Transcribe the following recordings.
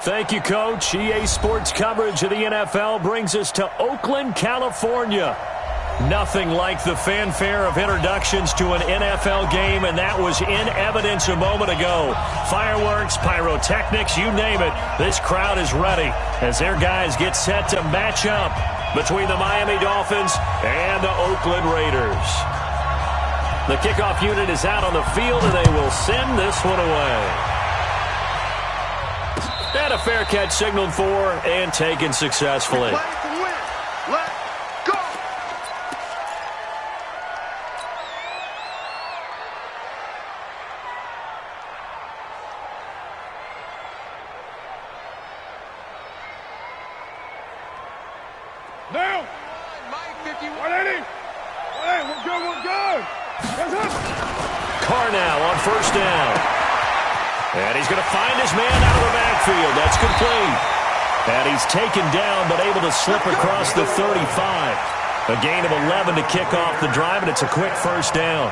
Thank you, Coach. EA Sports coverage of the NFL brings us to Oakland, California. Nothing like the fanfare of introductions to an NFL game, and that was in evidence a moment ago. Fireworks, pyrotechnics, you name it. This crowd is ready as their guys get set to match up between the Miami Dolphins and the Oakland Raiders. The kickoff unit is out on the field, and they will send this one away. And a fair catch signaled for and taken successfully. Now! Mike 51. 180. Hey, we're good. Carr now on first down. And he's going to find his man out of the backfield. That's complete. And he's taken down but able to slip across the 35. A gain of 11 to kick off the drive, and it's a quick first down.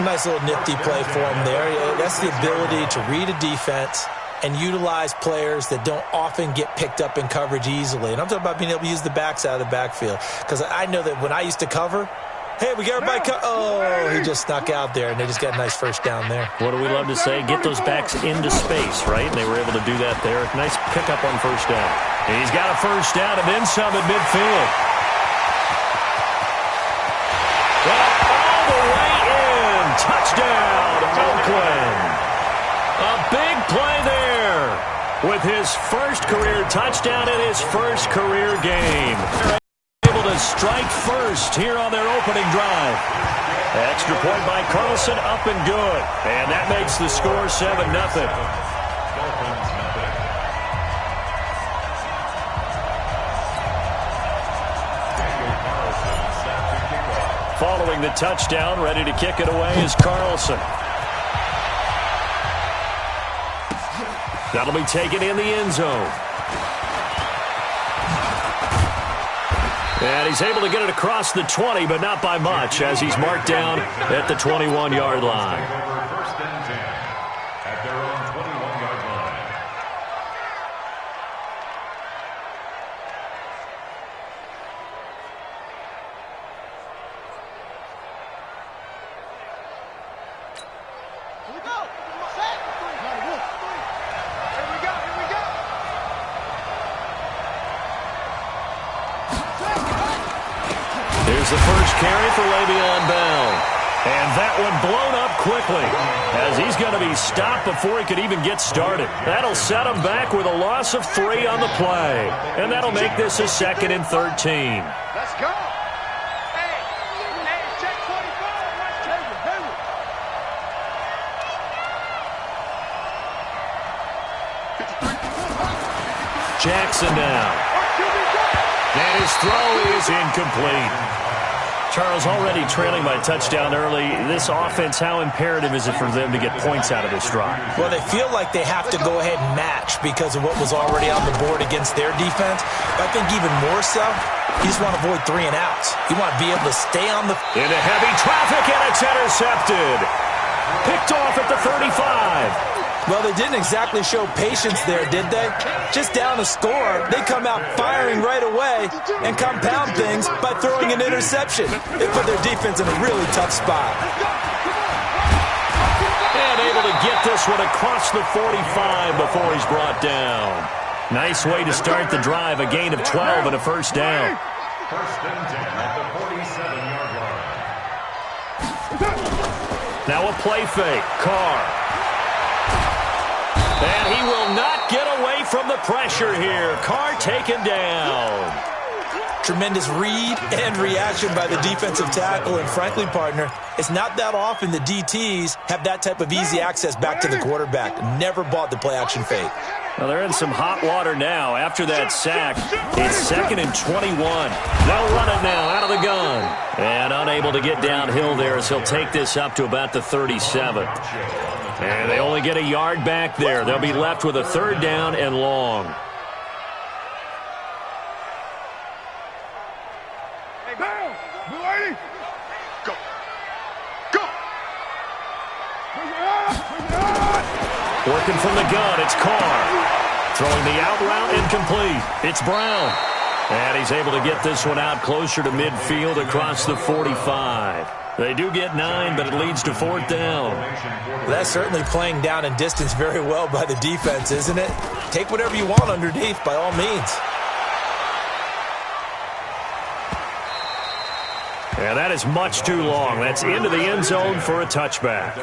Nice little nifty play for him there. That's the ability to read a defense and utilize players that don't often get picked up in coverage easily. And I'm talking about being able to use the backs out of the backfield. Because I know that when I used to cover, hey, we got everybody oh, he just snuck out there, and they just got a nice first down there. What do we love to say? Get those backs into space, right? And they were able to do that there. Nice pickup on first down. And he's got a first down and then some at midfield. Well, all the way in. Touchdown, Oakland. A big play there with his first career touchdown in his first career game. They're able to strike first here on their opening drive. Extra point by Carlson, up and good. And that makes the score 7-0. Following the touchdown, ready to kick it away is Carlson. That'll be taken in the end zone. And he's able to get it across the 20, but not by much, as he's marked down at the 21-yard line. First and 10 at their own 21-yard line. Here we go. Set. Here we go. Here's the first carry for Le'Veon Bell. And that one blown up quickly as he's going to be stopped before he could even get started. That'll set him back with a loss of 3 on the play. And that'll make this a 2nd and 13. Let's go. Hey, check 25. Let's take it. Jackson down. And his throw is incomplete. Charles, already trailing by touchdown early. This offense, how imperative is it for them to get points out of this drive? Well, they feel like they have to go ahead and match because of what was already on the board against their defense. But I think even more so, you just want to avoid 3 and outs. You want to be able to stay on the... Into heavy traffic, and it's intercepted. Picked off at the 35. Well, they didn't exactly show patience there, did they? Just down a score, they come out firing right away and compound things by throwing an interception. They put their defense in a really tough spot. And able to get this one across the 45 before he's brought down. Nice way to start the drive, a gain of 12 and a first down. First and 10 at the 47-yard line. Now a play fake. Carr. And he will not get away from the pressure here. Carr taken down. Tremendous read and reaction by the defensive tackle. And frankly, partner, it's not that often the DTs have that type of easy access back to the quarterback. Never bought the play-action fake. Well, they're in some hot water now after that sack. It's 2nd and 21. They'll run it now out of the gun. And unable to get downhill there as he'll take this up to about the 37. And they only get a yard back there. They'll be left with a 3rd down and long. Hey, down. Blue 80. Go. Go. Working from the gun, it's Carr. Throwing the out route incomplete. It's Brown. And he's able to get this one out closer to midfield across the 45. They do get 9, but it leads to 4th down. That's certainly playing down and distance very well by the defense, isn't it? Take whatever you want underneath, by all means. And that is much too long. That's into the end zone for a touchback.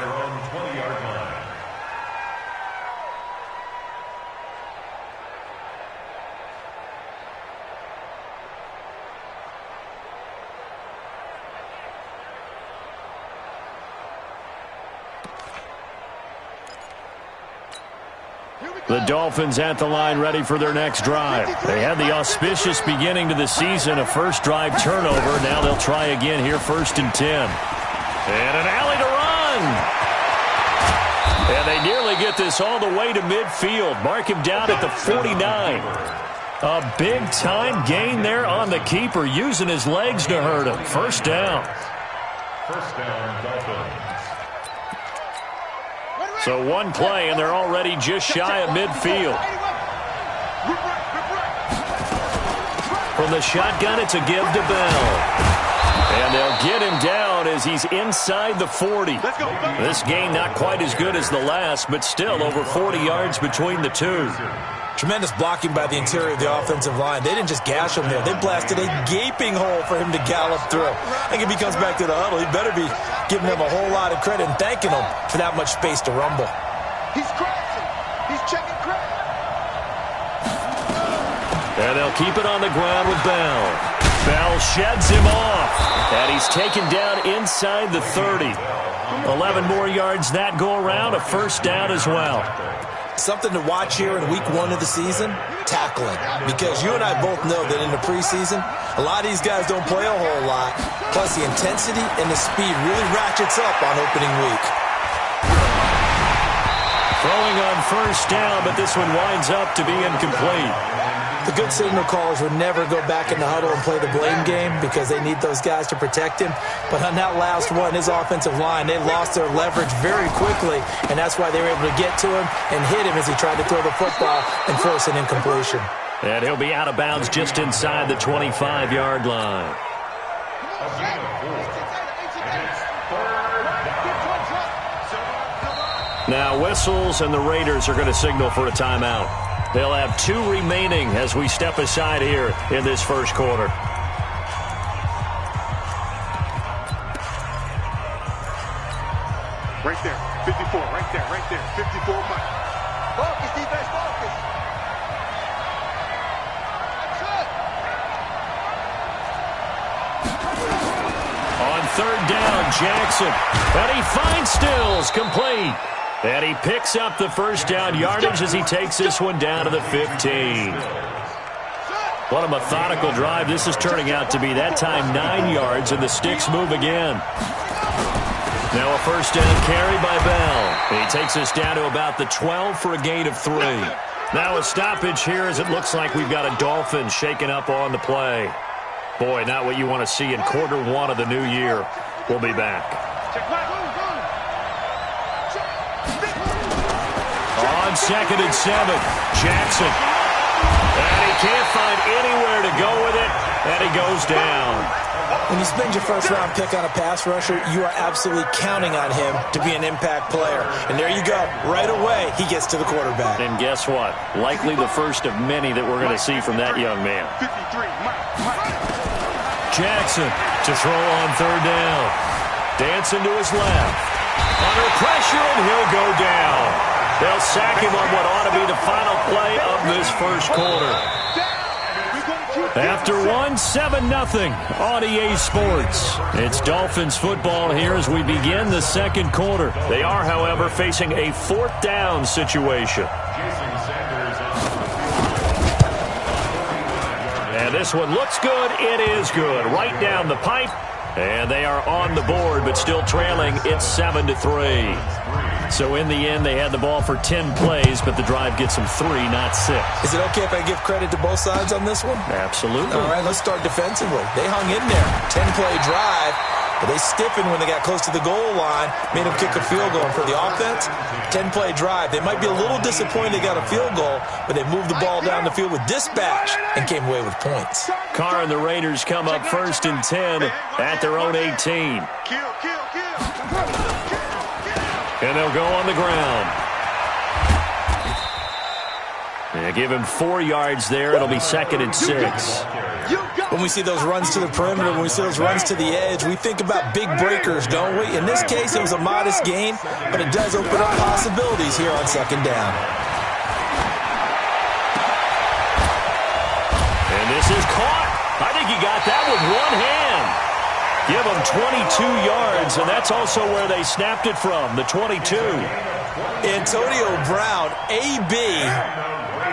The Dolphins at the line ready for their next drive. They had the auspicious beginning to the season, a first drive turnover. Now they'll try again here, 1st and 10. And an alley to run. And they nearly get this all the way to midfield. Mark him down at the 49. A big-time gain there on the keeper, using his legs to hurt him. 1st down. 1st down, Dolphins. So one play, and they're already just shy of midfield. From the shotgun, it's a give to Bell. And they'll get him down as he's inside the 40. This gain not quite as good as the last, but still over 40 yards between the two. Tremendous blocking by the interior of the offensive line. They didn't just gash him there. They blasted a gaping hole for him to gallop through. I think if he comes back to the huddle, he better be giving them a whole lot of credit and thanking them for that much space to rumble. He's crashing. He's checking crash. And they'll keep it on the ground with Bell. Bell sheds him off. And he's taken down inside the 30. 11 more yards that go around, a 1st down as well. Something to watch here in week 1 of the season, tackling. Because you and I both know that in the preseason, a lot of these guys don't play a whole lot. Plus, the intensity and the speed really ratchets up on opening week. Throwing on 1st down, but this one winds up to be incomplete. The good signal callers would never go back in the huddle and play the blame game because they need those guys to protect him. But on that last one, his offensive line, they lost their leverage very quickly, and that's why they were able to get to him and hit him as he tried to throw the football and force an incompletion. And he'll be out of bounds just inside the 25-yard line. Now whistles, and the Raiders are going to signal for a timeout. They'll have 2 remaining as we step aside here in this 1st quarter. Right there, 54, right there, 54 Mike. Focus, defense, focus. On 3rd down, Jackson. And he finds Stills, complete. And he picks up the 1st down yardage as he takes this one down to the 15. What a methodical drive this is turning out to be. That time 9 yards, and the sticks move again. Now a 1st down carry by Bell. He takes us down to about the 12 for a gain of 3. Now a stoppage here as it looks like we've got a Dolphin shaken up on the play. Boy, not what you want to see in quarter 1 of the new year. We'll be back. On 2nd and 7, Jackson. And he can't find anywhere to go with it, and he goes down. When you spend your 1st-round pick on a pass rusher, you are absolutely counting on him to be an impact player. And there you go. Right away, he gets to the quarterback. And guess what? Likely the first of many that we're going to see from that young man. Jackson to throw on 3rd down. Dancing to his left. Under pressure, and he'll go down. They'll sack him on what ought to be the final play of this 1st quarter. After 7-0 on EA Sports. It's Dolphins football here as we begin the 2nd quarter. They are, however, facing a 4th down situation. And this one looks good. It is good. Right down the pipe. And they are on the board, but still trailing. It's 7-3. So in the end, they had the ball for 10 plays, but the drive gets them 3, not 6. Is it okay if I give credit to both sides on this one? Absolutely. All right, let's start defensively. They hung in there. 10-play drive. But they stiffened when they got close to the goal line, made them kick a field goal. And for the offense, 10-play drive. They might be a little disappointed they got a field goal, but they moved the ball down the field with dispatch and came away with points. Carr and the Raiders come up 1st and 10 at their own 18. And they'll go on the ground. They give him 4 yards there. It'll be 2nd and 6. When we see those runs to the perimeter, when we see those runs to the edge, we think about big breakers, don't we? In this case, it was a modest gain, but it does open up possibilities here on 2nd down. And this is caught. I think he got that with one hand. Give him 22 yards, and that's also where they snapped it from, the 22. Antonio Brown, AB,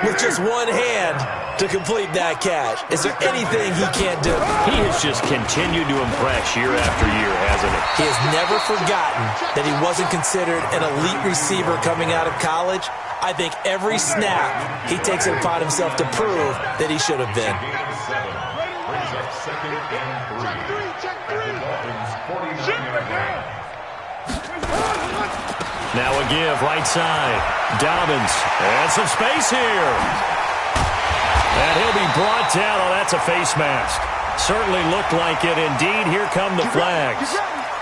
with just one hand to complete that catch. Is there anything he can't do? He has just continued to impress year after year, hasn't he? He has never forgotten that he wasn't considered an elite receiver coming out of college. I think every snap he takes it upon himself to prove that he should have been. Now a give, right side. Dobbins, and some space here. And he'll be brought down. Oh, that's a face mask. Certainly looked like it. Indeed, here come the flags.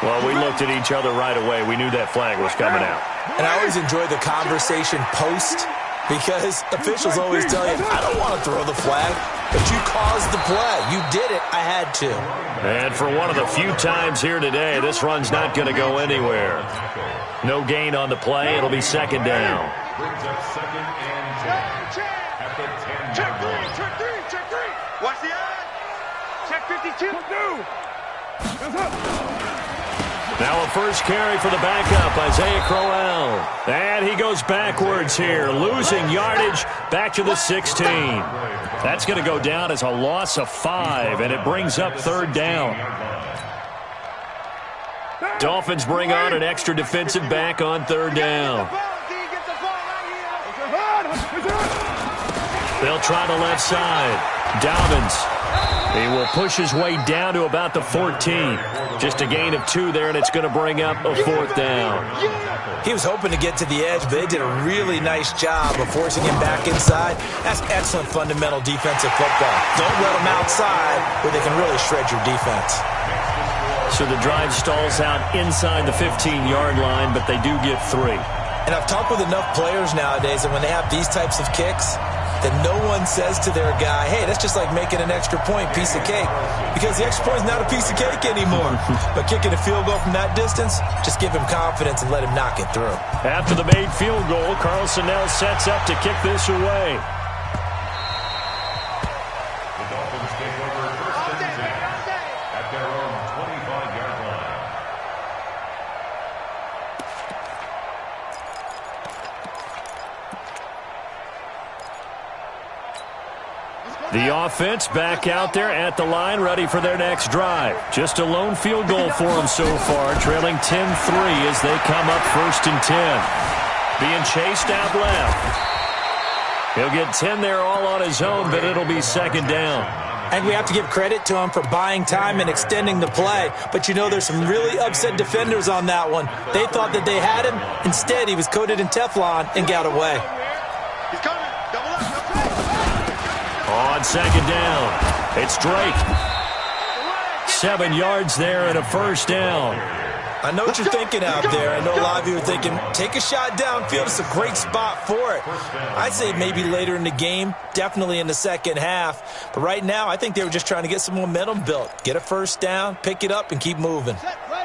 Well, we looked at each other right away. We knew that flag was coming out. And I always enjoy the conversation post, because officials always tell you, I don't want to throw the flag, but you caused the play. You did it. I had to. And for one of the few times here today, this run's not going to go anywhere. No gain on the play. It'll be 2nd down. Check three. Watch the eye. Check 52. Now a first carry for the backup, Isaiah Crowell. And he goes backwards here, losing yardage back to the 16. That's going to go down as a loss of 5, and it brings up 3rd down. Dolphins bring on an extra defensive back on 3rd down. They'll try the left side. Dobbins. He will push his way down to about the 14. Just a gain of 2 there, and it's going to bring up a 4th down. He was hoping to get to the edge, but they did a really nice job of forcing him back inside. That's excellent fundamental defensive football. Don't let them outside where they can really shred your defense. So the drive stalls out inside the 15-yard line, but they do get 3. And I've talked with enough players nowadays that when they have these types of kicks, that no one says to their guy, hey, that's just like making an extra point, piece of cake. Because the extra point is not a piece of cake anymore. But kicking a field goal from that distance, just give him confidence and let him knock it through. After the made field goal, Carlson now sets up to kick this away. The Dolphins take over 1st and 10 at their own 25-yard line. The offense back out there at the line, ready for their next drive. Just a lone field goal for them so far, trailing 10-3 as they come up 1st and 10. Being chased out left. He'll get 10 there all on his own, but it'll be 2nd down. And we have to give credit to him for buying time and extending the play. But you know, there's some really upset defenders on that one. They thought that they had him. Instead, he was coated in Teflon and got away. He's coming. Double up. On 2nd down, it's Drake. 7 yards there and a 1st down. I know what you're thinking out there. I know a lot of you are thinking, take a shot downfield. It's a great spot for it. I'd say maybe later in the game, definitely in the 2nd half. But right now, I think they were just trying to get some momentum built. Get a 1st down, pick it up, and keep moving.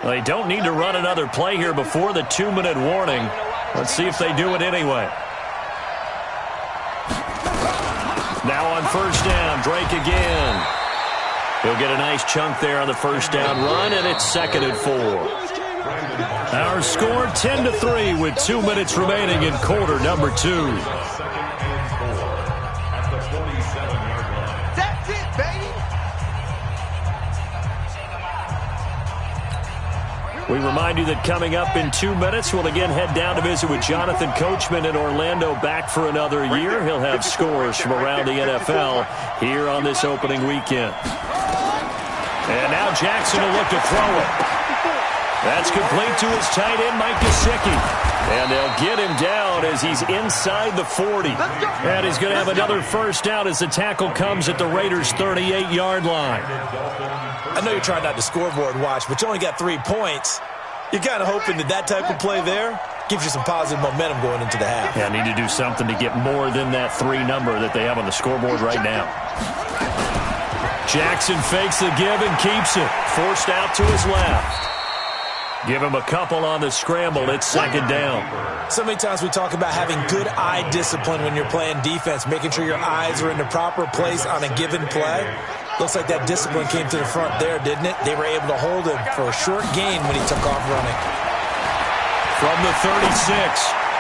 Well, they don't need to run another play here before the 2-minute warning. Let's see if they do it anyway. Now on 1st down, Drake again. He'll get a nice chunk there on the 1st down run, and it's 2nd and 4. Our score 10-3 with 2 minutes remaining in quarter number 2. That's it, baby. We remind you that coming up in 2 minutes, we'll again head down to visit with Jonathan Coachman in Orlando, back for another year. He'll have scores from around the NFL here on this opening weekend. And now Jackson will look to throw it. That's complete to his tight end, Mike Gesicki. And they'll get him down as he's inside the 40. And he's going to have another first down as the tackle comes at the Raiders' 38-yard line. I know you're trying not to scoreboard watch, but you only got 3 points. You're kind of hoping that type of play there gives you some positive momentum going into the half. Yeah, need to do something to get more than that 3 number that they have on the scoreboard right now. Jackson fakes the give and keeps it. Forced out to his left. Give him a couple on the scramble. It's second down. So many times we talk about having good eye discipline when you're playing defense, making sure your eyes are in the proper place on a given play. Looks like that discipline came to the front there, didn't it? They were able to hold him for a short gain when he took off running. From the 36,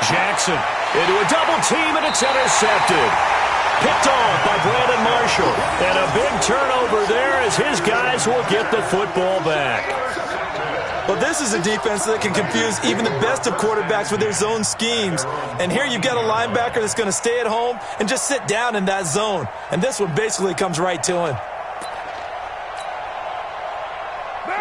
Jackson into a double team, and it's intercepted. Picked off by Brandon Marshall. And a big turnover there as his guys will get the football back. Well, this is a defense that can confuse even the best of quarterbacks with their zone schemes. And here you've got a linebacker that's going to stay at home and just sit down in that zone. And this one basically comes right to him.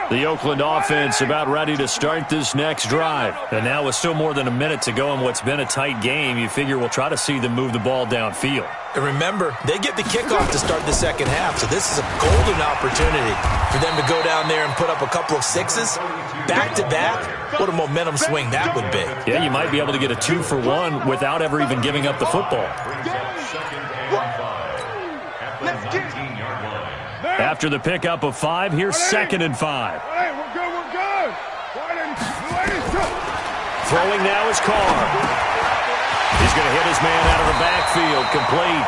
The Oakland offense about ready to start this next drive. And now with still more than a minute to go in what's been a tight game, you figure we'll try to see them move the ball downfield. And remember, they get the kickoff to start the second half, so this is a golden opportunity for them to go down there and put up a couple of sixes back-to-back. What a momentum swing that would be. Yeah, you might be able to get a 2-for-1 without ever even giving up the football. After the pickup of 5, here's 2nd and 5. Hey, we're good, we're good. Throwing now is Carr. He's going to hit his man out of the backfield, complete.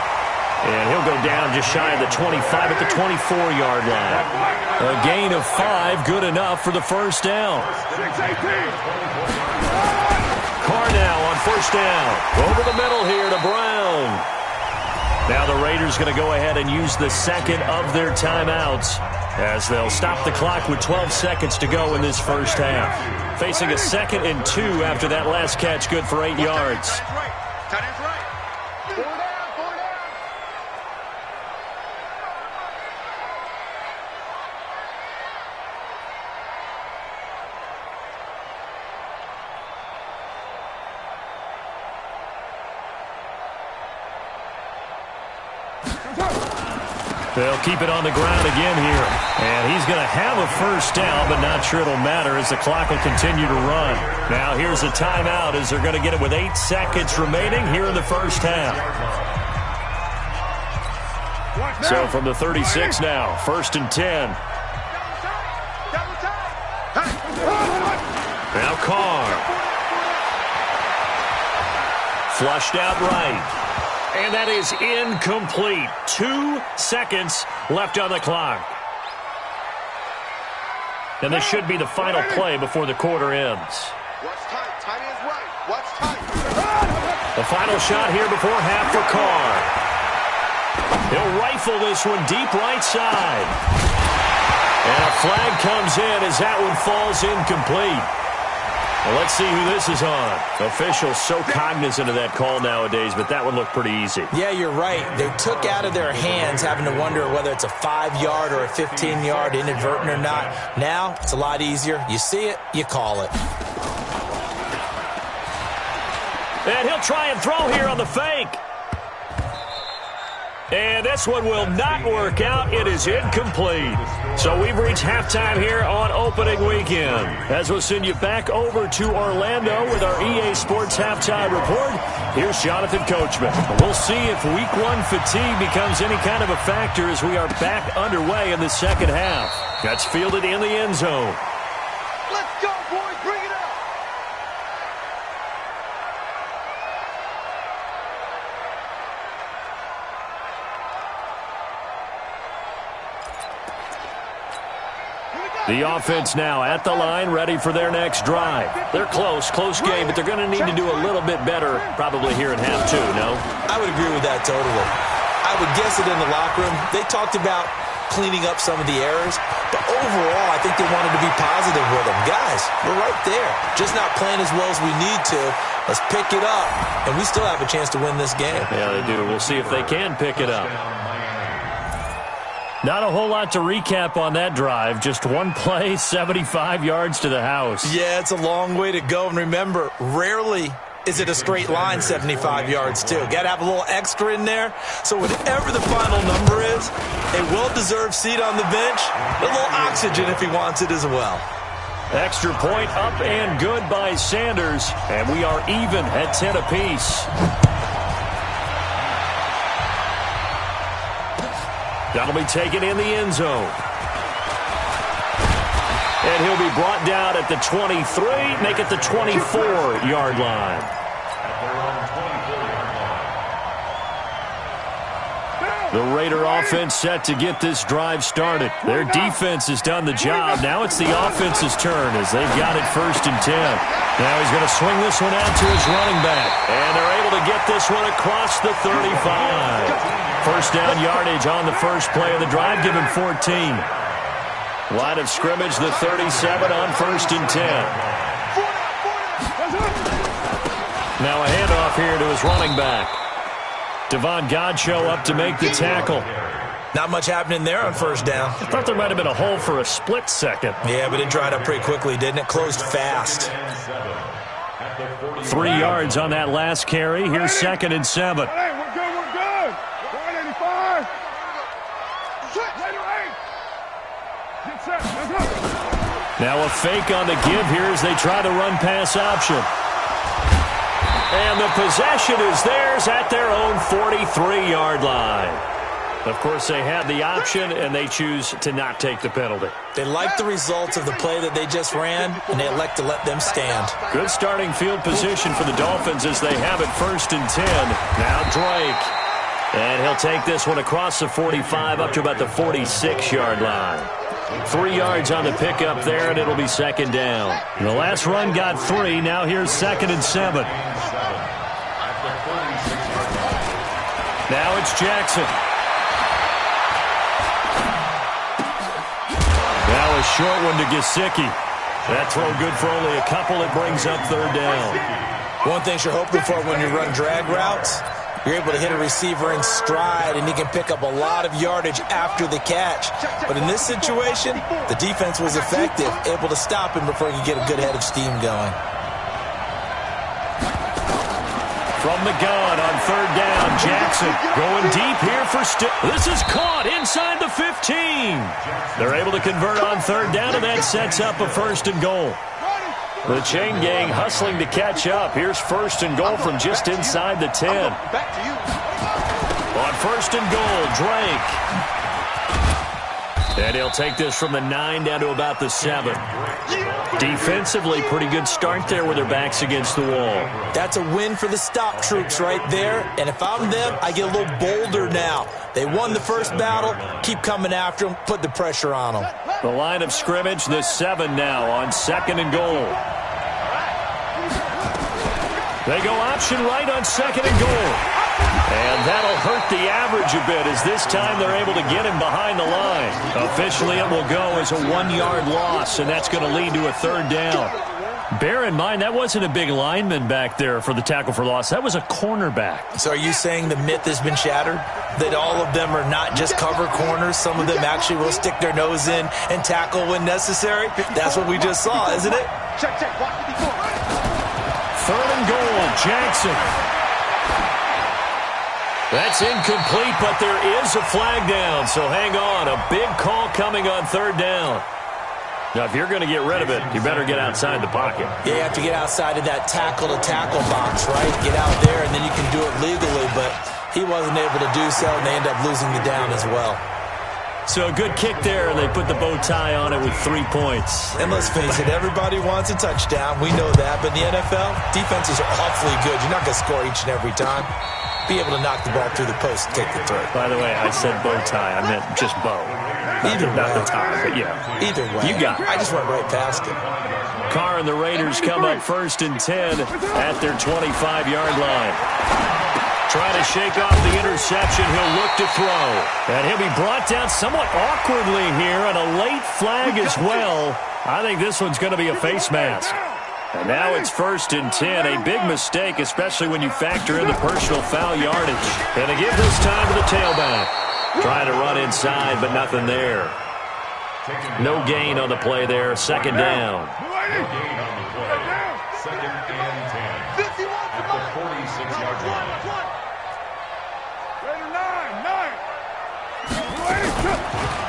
And he'll go down just shy of the 25 at the 24-yard line. A gain of 5, good enough for the first down. Carr now on first down. Over the middle here to Brown. Now the Raiders going to go ahead and use the second of their timeouts as they'll stop the clock with 12 seconds to go in this first half. Facing a 2nd and 2 after that last catch, good for 8 yards. They'll keep it on the ground again here. And he's going to have a first down, but not sure it'll matter as the clock will continue to run. Now here's a timeout as they're going to get it with 8 seconds remaining here in the first half. So from the 36 now, 1st and 10. Now Carr. Flushed out right. And that is incomplete. 2 seconds left on the clock. And this should be the final play before the quarter ends. What's tight? Tight is right. What's tight? The final shot here before half for Carr. He'll rifle this one deep right side. And a flag comes in as that one falls incomplete. Well, let's see who this is on. Officials so cognizant of that call nowadays, but that one looked pretty easy. Yeah, you're right. They took out of their hands having to wonder whether it's a 5-yard or a 15-yard, inadvertent or not. Now, it's a lot easier. You see it, you call it. And he'll try and throw here on the fake. And this one will not work out. It is incomplete. So we've reached halftime here on opening weekend. As we'll send you back over to Orlando with our EA Sports Halftime Report, here's Jonathan Coachman. We'll see if Week 1 fatigue becomes any kind of a factor as we are back underway in the second half. That's fielded in the end zone. Let's go, boys. Bring it up. The offense now at the line, ready for their next drive. They're close game, but they're going to need to do a little bit better probably here in half 2, no? I would agree with that totally. I would guess it in the locker room. They talked about cleaning up some of the errors, but overall, I think they wanted to be positive with them. Guys, we're right there. Just not playing as well as we need to. Let's pick it up, and we still have a chance to win this game. Yeah, they do. We'll see if they can pick it up. Not a whole lot to recap on that drive. Just one play, 75 yards to the house. Yeah, it's a long way to go. And remember, rarely is it a straight line 75 yards, too. Got to have a little extra in there. So whatever the final number is, a well-deserved seat on the bench, a little oxygen if he wants it as well. Extra point up and good by Sanders. And we are even at 10 apiece. That'll be taken in the end zone. And he'll be brought down at the 23, make it the 24-yard line. The Raider offense set to get this drive started. Their defense has done the job. Now it's the offense's turn as they've got it 1st and 10. Now he's going to swing this one out to his running back. And they're able to get this one across the 35. First down yardage on the first play of the drive. Give him 14. Line of scrimmage, the 37 on 1st and 10. Now a handoff here to his running back. Devon Godchaux up to make the tackle. Not much happening there on first down. I thought there might have been a hole for a split second. Yeah, but it dried up pretty quickly, didn't it? Closed fast. 3 yards on that last carry. Here's 2nd and 7. Hey, we're good, we're good. 185. Get set, let's go. Now a fake on the give here as they try to run pass option. And the possession is theirs at their own 43-yard line. Of course, they had the option, and they choose to not take the penalty. They like the results of the play that they just ran, and they elect to let them stand. Good starting field position for the Dolphins as they have it 1st and 10. Now Drake. And he'll take this one across the 45 up to about the 46-yard line. 3 yards on the pickup there, and it'll be 2nd down. The last run got 3. Now here's 2nd and 7. Now it's Jackson. Now a short one to Gesicki. That throw good for only a couple. It brings up 3rd down. One thing you're hoping for when you run drag routes, you're able to hit a receiver in stride, and he can pick up a lot of yardage after the catch. But in this situation, the defense was effective, able to stop him before he could get a good head of steam going. From the gun on 3rd down, Jackson going deep here for This is caught inside the 15. They're able to convert on 3rd down, and that sets up a 1st and goal. The chain gang hustling to catch up. Here's 1st and goal from just inside the 10. On 1st and goal, Drake. And he'll take this from the 9 down to about the 7. Defensively, pretty good start there with their backs against the wall. That's a win for the stop troops right there. And if I'm them, I get a little bolder now. They won the first battle. Keep coming after them. Put the pressure on them. The line of scrimmage, the 7 now on 2nd and goal. They go option right on 2nd and goal. And that'll hurt the average a bit as this time they're able to get him behind the line. Officially, it will go as a 1-yard loss, and that's going to lead to a 3rd down. Bear in mind, that wasn't a big lineman back there for the tackle for loss. That was a cornerback. So are you saying the myth has been shattered? That all of them are not just cover corners? Some of them actually will stick their nose in and tackle when necessary? That's what we just saw, isn't it? Check, watch 54. 3rd and goal, Jackson. That's incomplete, but there is a flag down, so hang on. A big call coming on 3rd down. Now, if you're going to get rid of it, you better get outside the pocket. Yeah, you have to get outside of that tackle-to-tackle box, right? Get out there, and then you can do it legally, but he wasn't able to do so, and they end up losing the down as well. So a good kick there, and they put the bow tie on it with 3 points. And let's face it, everybody wants a touchdown. We know that, but in the NFL, defenses are awfully good. You're not going to score each and every time. Be able to knock the ball through the post and take the throw. By the way, I said bow tie. I meant just bow. Not the tie, but yeah. Either way. You got it. I just went right past it. Carr and the Raiders come up 1st and 10 at their 25-yard line. Trying to shake off the interception. He'll look to throw. And he'll be brought down somewhat awkwardly here, and a late flag as well. I think this one's going to be a face mask. And now it's 1st and 10. A big mistake, especially when you factor in the personal foul yardage. And they give this time to the tailback. Trying to run inside, but nothing there. No gain on the play there. Second down. No gain on the play. Second and 10. At the 46-yard line.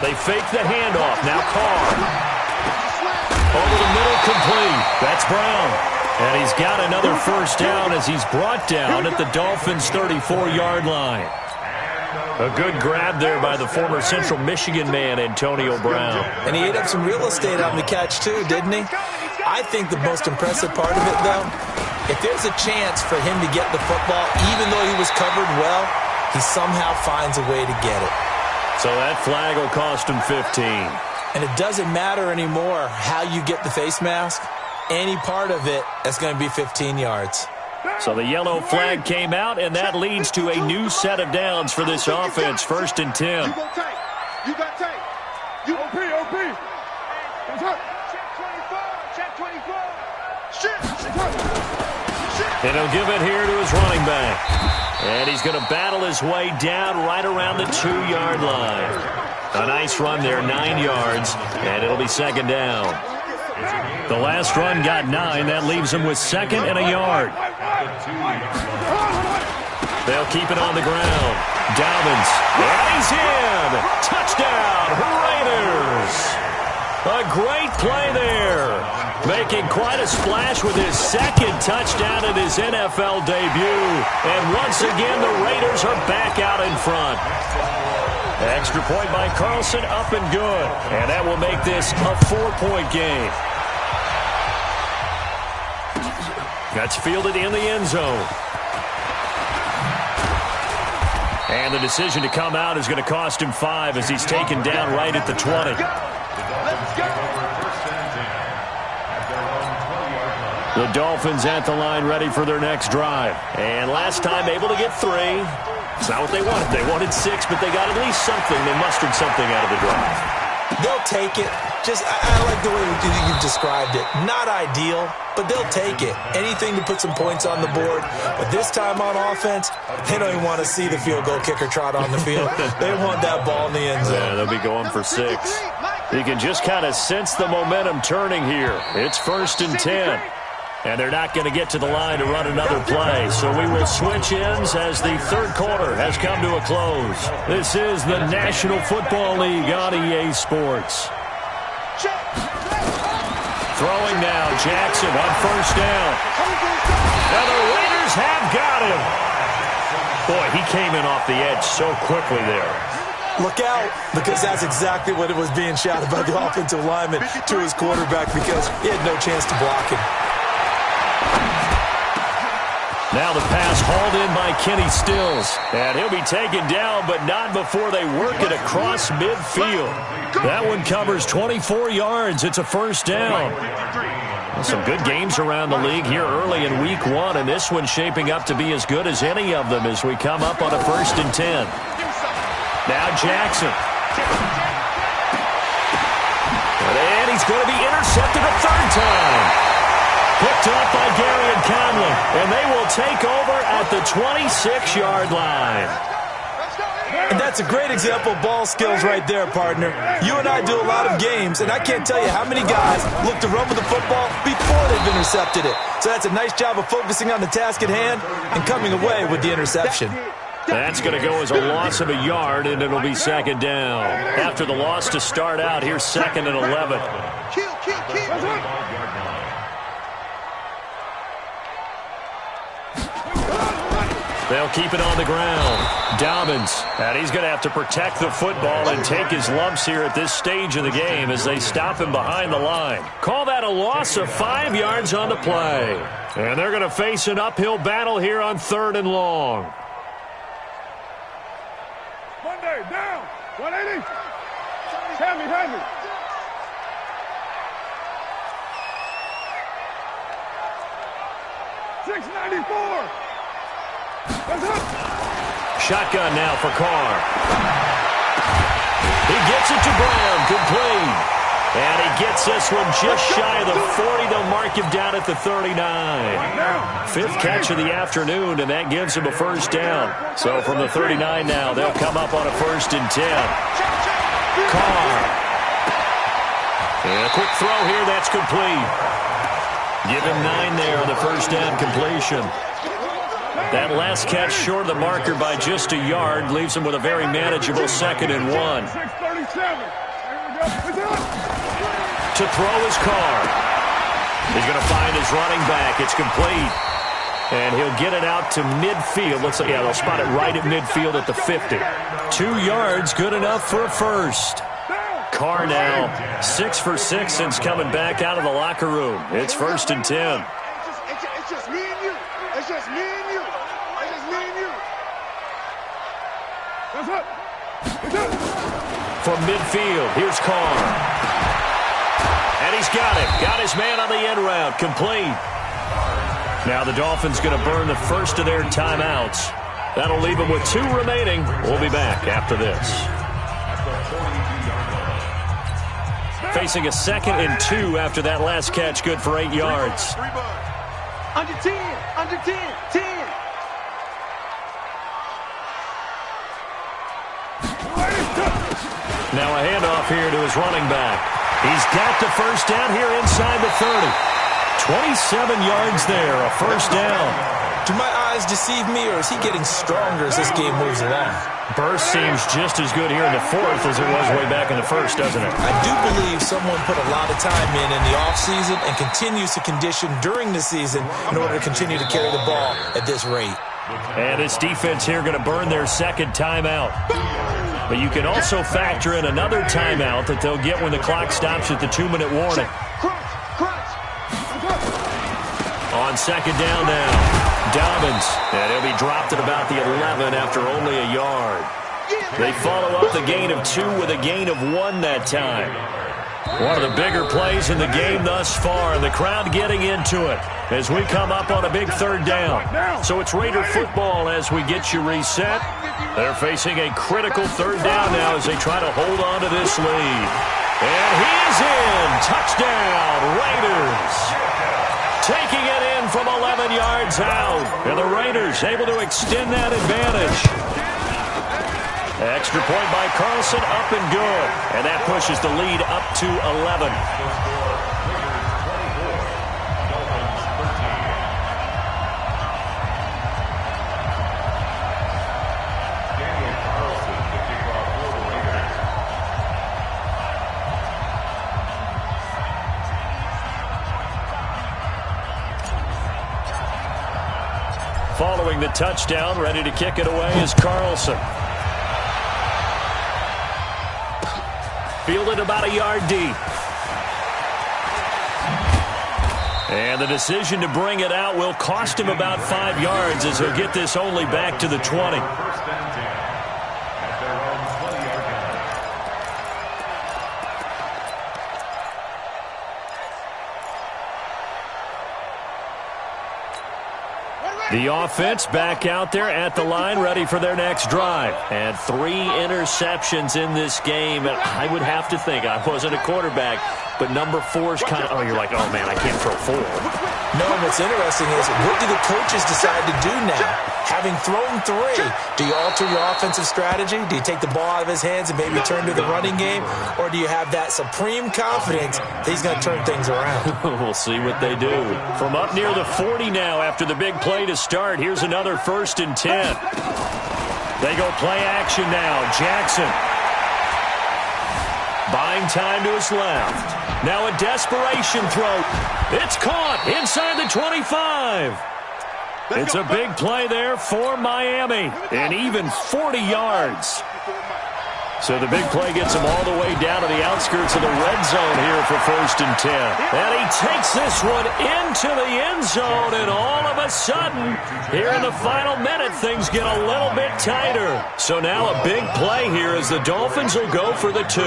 They fake the handoff. Now Carr. Over the middle, complete. That's Brown. And he's got another first down as he's brought down at the Dolphins' 34-yard line. A good grab there by the former Central Michigan man, Antonio Brown. And he ate up some real estate on the catch, too, didn't he? I think the most impressive part of it, though, if there's a chance for him to get the football, even though he was covered well, he somehow finds a way to get it. So that flag will cost him 15. And it doesn't matter anymore how you get the face mask. Any part of it is going to be 15 yards. So the yellow flag came out, and that leads to a new set of downs for this offense. First and 10. You got tape. You got tape. You OP. Check 24. Shit. And he'll give it here to his running back. And he's going to battle his way down right around the 2-yard line. A nice run there, 9 yards, and it'll be second down. The last run got 9. That leaves him with second and a yard. They'll keep it on the ground. Dobbins. And he's in. Touchdown, Raiders. A great play there. Making quite a splash with his second touchdown in his NFL debut. And once again, the Raiders are back out in front. Extra point by Carlson, up and good. And that will make this a 4-point game. That's fielded in the end zone. And the decision to come out is going to cost him 5 as he's taken down right at the 20. The Dolphins at the line ready for their next drive. And last time able to get 3. It's not what they wanted. They wanted 6, but they got at least something. They mustered something out of the drive. They'll take it. I like the way you've described it. Not ideal, but they'll take it. Anything to put some points on the board. But this time on offense, they don't even want to see the field goal kicker trot on the field. They want that ball in the end zone. Yeah, they'll be going for 6. You can just kind of sense the momentum turning here. It's first and 10. And they're not going to get to the line to run another play. So we will switch ends as the third quarter has come to a close. This is the National Football League on EA Sports. Throwing now, Jackson on first down. And the Raiders have got him. Boy, he came in off the edge so quickly there. Look out, because that's exactly what it was being shouted by the offensive lineman to his quarterback because he had no chance to block him. Now the pass hauled in by Kenny Stills. And he'll be taken down, but not before they work it across midfield. That one covers 24 yards. It's a first down. Some good games around the league here early in week 1, and this one's shaping up to be as good as any of them as we come up on a first and 10. Now Jackson. And he's going to be intercepted a third time. Picked up by Gary and Conlon, and they will take over at the 26-yard line. And that's a great example of ball skills right there, partner. You and I do a lot of games, and I can't tell you how many guys look to run with the football before they've intercepted it. So that's a nice job of focusing on the task at hand and coming away with the interception. That's going to go as a loss of a yard, and it'll be second down. After the loss to start out, here's second and 11. They'll keep it on the ground. Dobbins, and he's going to have to protect the football and take his lumps here at this stage of the game as they stop him behind the line. Call that a loss of 5 yards on the play. And they're going to face an uphill battle here on 3rd and long. Monday, down. 180. Hand me. 694. Shotgun now for Carr. He gets it to Brown, complete. And he gets this one just shy of the 40. They'll mark mark him down at the 39. Fifth catch of the afternoon, and that gives him a first down. So from the 39 now, they'll come up on a 1st and 10. Carr. And a quick throw here, that's complete. Give him 9 there on the first down completion. That last catch short of the marker by just a yard leaves him with a very manageable 2nd and 1. To throw his Carr. He's going to find his running back. It's complete. And he'll get it out to midfield. Looks like, yeah, they'll spot it right at midfield at the 50. 2 yards, good enough for a first. Carr now 6 for 6 since coming back out of the locker room. It's 1st and 10. It's just me and you. It's just me and you. It's just me and you. That's it. From midfield, here's Carr. And he's got it. Got his man on the end route. Complete. Now the Dolphins going to burn the first of their timeouts. That'll leave them with 2 remaining. We'll be back after this. Facing a 2nd and 2 after that last catch, good for 8 yards. Under 10, under 10, 10. Now a handoff here to his running back. He's got the first down here inside the 30. 27 yards there, a first down. Do my eyes deceive me, or is he getting stronger as this game moves along? Burst seems just as good here in the 4th as it was way back in the 1st, doesn't it? I do believe someone put a lot of time in the offseason and continues to condition during the season in order to continue to carry the ball at this rate. And this defense here going to burn their 2nd timeout. But you can also factor in another timeout that they'll get when the clock stops at the 2-minute warning. On 2nd down now. Dobbins, and he'll be dropped at about the 11 after only a yard. They follow up the gain of 2 with a gain of 1 that time. One of the bigger plays in the game thus far, and the crowd getting into it as we come up on a big 3rd down. So it's Raider football as we get you reset. They're facing a critical 3rd down now as they try to hold on to this lead. And he is in. Touchdown, Raiders. Taking it in from 11 yards out. And the Raiders able to extend that advantage. Extra point by Carlson, up and good. And that pushes the lead up to 11. Following the touchdown, ready to kick it away is Carlson. Fielded about a yard deep. And the decision to bring it out will cost him about 5 yards as he'll get this only back to the 20. The offense back out there at the line, ready for their next drive. And 3 interceptions in this game. And I would have to think, I wasn't a quarterback, but number 4's kind of, you're like, oh, man, I can't throw 4. No, what's interesting is, what do the coaches decide to do now? Having thrown 3, do you alter your offensive strategy? Do you take the ball out of his hands and maybe turn to the running game? Or do you have that supreme confidence that he's going to turn things around? We'll see what they do. From up near the 40 now after the big play to start, here's another 1st and 10. They go play action now. Jackson. Buying time to his left. Now a desperation throw. It's caught inside the 25. It's a big play there for Miami. And even 40 yards. So the big play gets him all the way down to the outskirts of the red zone here for 1st and 10. And he takes this one into the end zone. And all of a sudden, here in the final minute, things get a little bit tighter. So now a big play here as the Dolphins will go for the 2.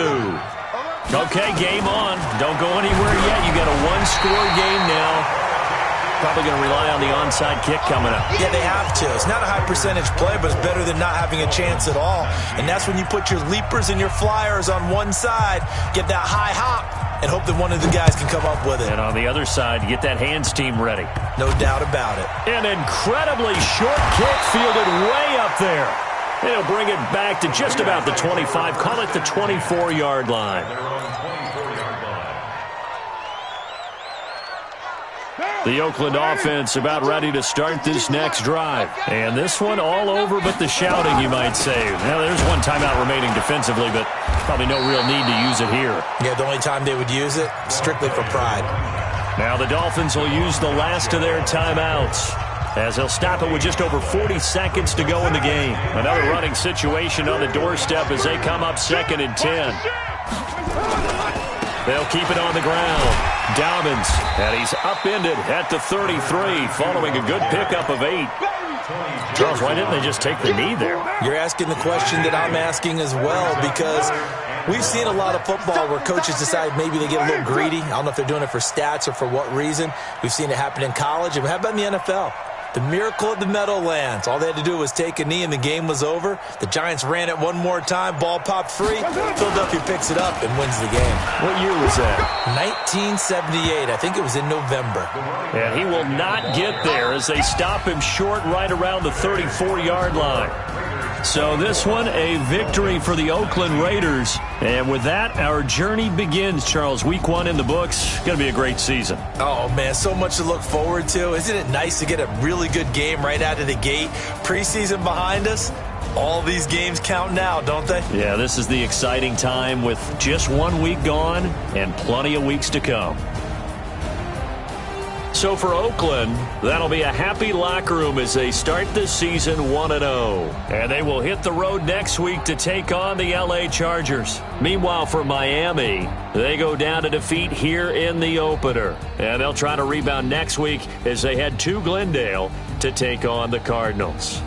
Okay, game on. Don't go anywhere yet. You got a 1-score game now. Probably going to rely on the onside kick coming up. Yeah, they have to. It's not a high percentage play, but it's better than not having a chance at all. And that's when you put your leapers and your flyers on one side, get that high hop, and hope that one of the guys can come up with it. And on the other side, get that hands team ready. No doubt about it. An incredibly short kick fielded way up there. They'll bring it back to just about the 25. Call it the 24-yard line. The Oakland offense about ready to start this next drive. And this one all over but the shouting, you might say. Now, there's one timeout remaining defensively, but probably no real need to use it here. Yeah, the only time they would use it, strictly for pride. Now the Dolphins will use the last of their timeouts, as they'll stop it with just over 40 seconds to go in the game. Another running situation on the doorstep as they come up 2nd and 10. They'll keep it on the ground. Dobbins, and he's upended at the 33 following a good pickup of 8. Charles, why didn't they just take the knee there? You're asking the question that I'm asking as well, because we've seen a lot of football where coaches decide maybe they get a little greedy. I don't know if they're doing it for stats or for what reason. We've seen it happen in college, and how about in the NFL? The miracle of the Meadowlands. All they had to do was take a knee and the game was over. The Giants ran it one more time. Ball popped free. Philadelphia picks it up and wins the game. What year was that? 1978. I think it was in November. And he will not get there as they stop him short right around the 34-yard line. So this one, a victory for the Oakland Raiders. And with that, our journey begins, Charles. Week 1 in the books. Going to be a great season. Oh, man, so much to look forward to. Isn't it nice to get a really good game right out of the gate? Preseason behind us. All these games count now, don't they? Yeah, this is the exciting time with just 1 week gone and plenty of weeks to come. So for Oakland, that'll be a happy locker room as they start this season 1-0. And they will hit the road next week to take on the LA Chargers. Meanwhile, for Miami, they go down to defeat here in the opener. And they'll try to rebound next week as they head to Glendale to take on the Cardinals.